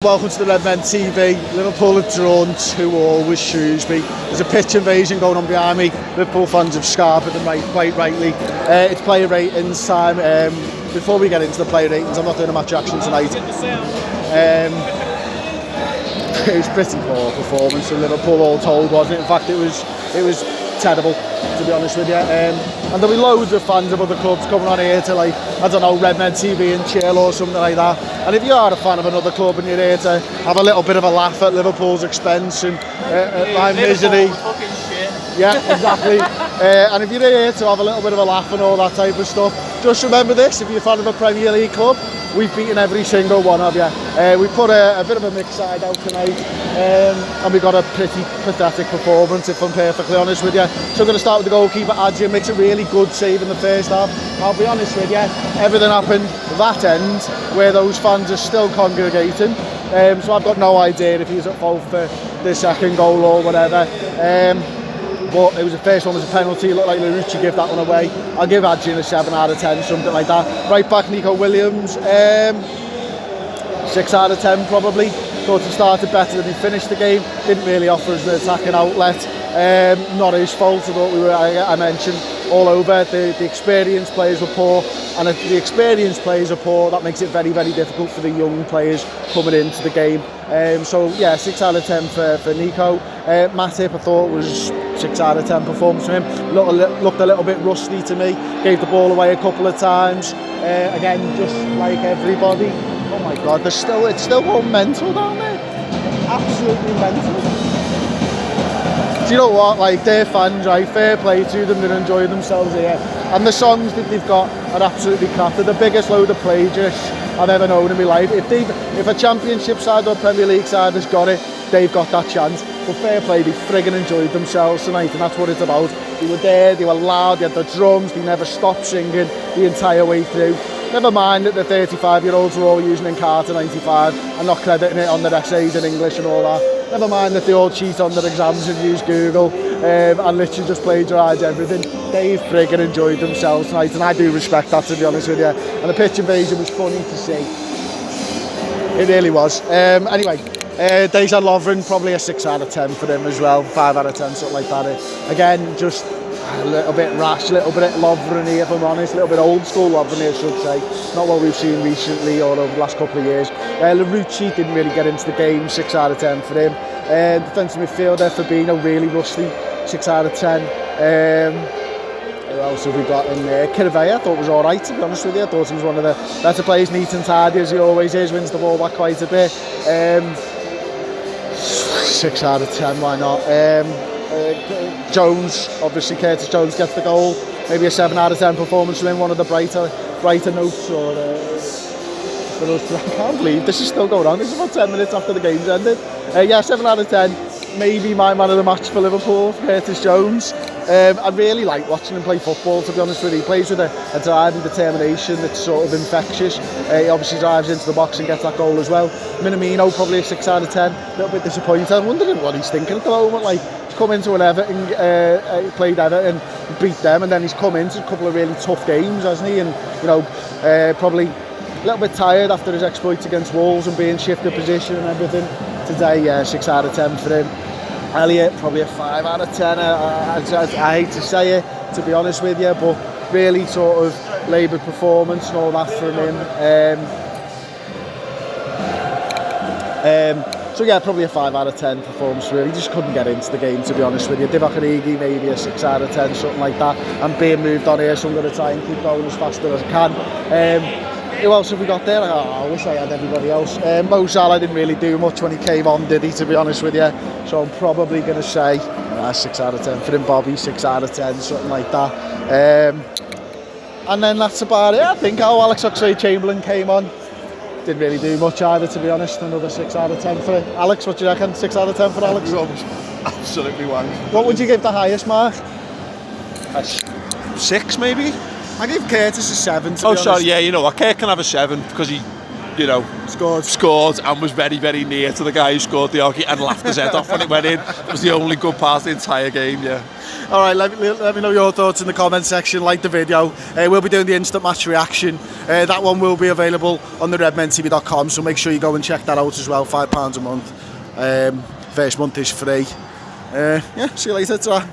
Welcome to the Red Men TV. Liverpool have drawn 2-2 with Shrewsbury. There's a pitch invasion going on behind me. Liverpool fans have scarpered them quite rightly. It's player ratings time. Before we get into the player ratings, I'm not doing a match action tonight. It was pretty poor performance from Liverpool all told, wasn't it? In fact, it was terrible, to be honest with you. And there'll be loads of fans of other clubs coming on here to, like, I don't know, Red Men TV and chill or something like that. And if you are a fan of another club and you're here to have a little bit of a laugh at Liverpool's expense and my misery, yeah, exactly. And if you're here to have a little bit of a laugh and all that type of stuff, just remember this: if you're a fan of a Premier League club, we've beaten every single one of you. We put a bit of a mixed side out tonight, and we got a pretty pathetic performance, if I'm perfectly honest with you. So I'm going to start with the goalkeeper. Adrian makes a really good save in the first half. I'll be honest with you, everything happened that end where those fans are still congregating. So I've got no idea if he was at fault for the second goal or whatever. But it was the first one was a penalty. It looked like Larucci gave that one away. I'll give Adrian a 7 out of 10, something like that. Right back, Nico Williams, 6 out of 10 probably. Thought he started better than he finished the game. Didn't really offer us an attacking outlet. Not his fault. I thought I mentioned all over. The experienced players were poor, and if the experienced players are poor, that makes it very, very difficult for the young players coming into the game. So yeah, 6 out of 10 for Nico. Matip, I thought was 6 out of 10 performance from him. Looked a little bit rusty to me. Gave the ball away a couple of times. Again, just like everybody. Oh my God, it's still going mental down there. Absolutely mental. Do you know what? Like, they're fans, right? Fair play to them. They're enjoying themselves here. And the songs that they've got are absolutely crap. They're the biggest load of plagiarists I've ever known in my life. If a Championship side or a Premier League side has got it, they've got that chance. But fair play, they friggin' enjoyed themselves tonight, and that's what it's about. They were there, they were loud, they had the drums, they never stopped singing the entire way through. Never mind that the 35-year-olds were all using Encarta 95 and not crediting it on their essays in English and all that. Never mind that they all cheat on their exams and use Google and literally just plagiarise everything. They friggin' enjoyed themselves tonight, and I do respect that, to be honest with you. And the pitch invasion was funny to see. It really was. Anyway, Dejan Lovren, probably a 6 out of 10 for him as well. 5 out of 10, something like that. Again, just a little bit rash, a little bit Lovren-y, if I'm honest. A little bit old school Lovren-y, I should say. Not what we've seen recently or over the last couple of years. Larucci didn't really get into the game. 6 out of 10 for him. Defensive midfielder, Fabinho, really rusty. 6 out of 10. Who else have we got in there? Kirvea, I thought was alright, to be honest with you. I thought he was one of the better players, neat and tidy as he always is, wins the ball back quite a bit. 6 out of 10, why not? Jones, obviously Curtis Jones gets the goal. Maybe a 7 out of 10 performance from him, one of the brighter notes. Or I can't believe this is still going on. This is about 10 minutes after the game's ended. Yeah, 7 out of 10. Maybe my man of the match for Liverpool, Curtis Jones. I really like watching him play football, to be honest with you. He plays with a drive and determination that's sort of infectious. He obviously drives into the box and gets that goal as well. Minamino, probably a 6 out of 10. A little bit disappointed. I'm wondering what he's thinking at the moment. Like, he's come into an Everton, he played Everton, beat them, and then he's come into a couple of really tough games, hasn't he? And, you know, probably a little bit tired after his exploits against Wolves and being shifted position and everything. Today, yeah, 6 out of 10 for him. Elliot, probably a 5 out of 10. I hate to say it, to be honest with you, but really sort of laboured performance and all that from him. So yeah, probably a 5 out of 10 performance really. Just couldn't get into the game, to be honest with you. Divock Origi, maybe a 6 out of 10, something like that. I'm being moved on here, so I'm going to try and keep going as fast as I can. Who else have we got there? I wish I had everybody else. Mo Salah didn't really do much when he came on, did he, to be honest with you? So I'm probably going to say 6 out of 10 for him. Bobby, 6 out of 10, something like that. And then that's about it, I think. How Alex Oxlade-Chamberlain came on. Didn't really do much either, to be honest. Another 6 out of 10 for it. Alex, what do you reckon? 6 out of 10 for Alex? Absolutely wank. What would you give the highest mark? 6 maybe? I give Curtis a 7, to be honest. Sorry, yeah, you know what, Kurt can have a 7 because he you know, scored and was very, very near to the guy who scored the hockey and laughed his head off when it went in. It was the only good part of the entire game, yeah. All right, let me know your thoughts in the comment section. Like the video. We'll be doing the instant match reaction. That one will be available on the redmentv.com, so make sure you go and check that out as well. £5 a month. First month is free. Yeah, see you later. Ta-ra.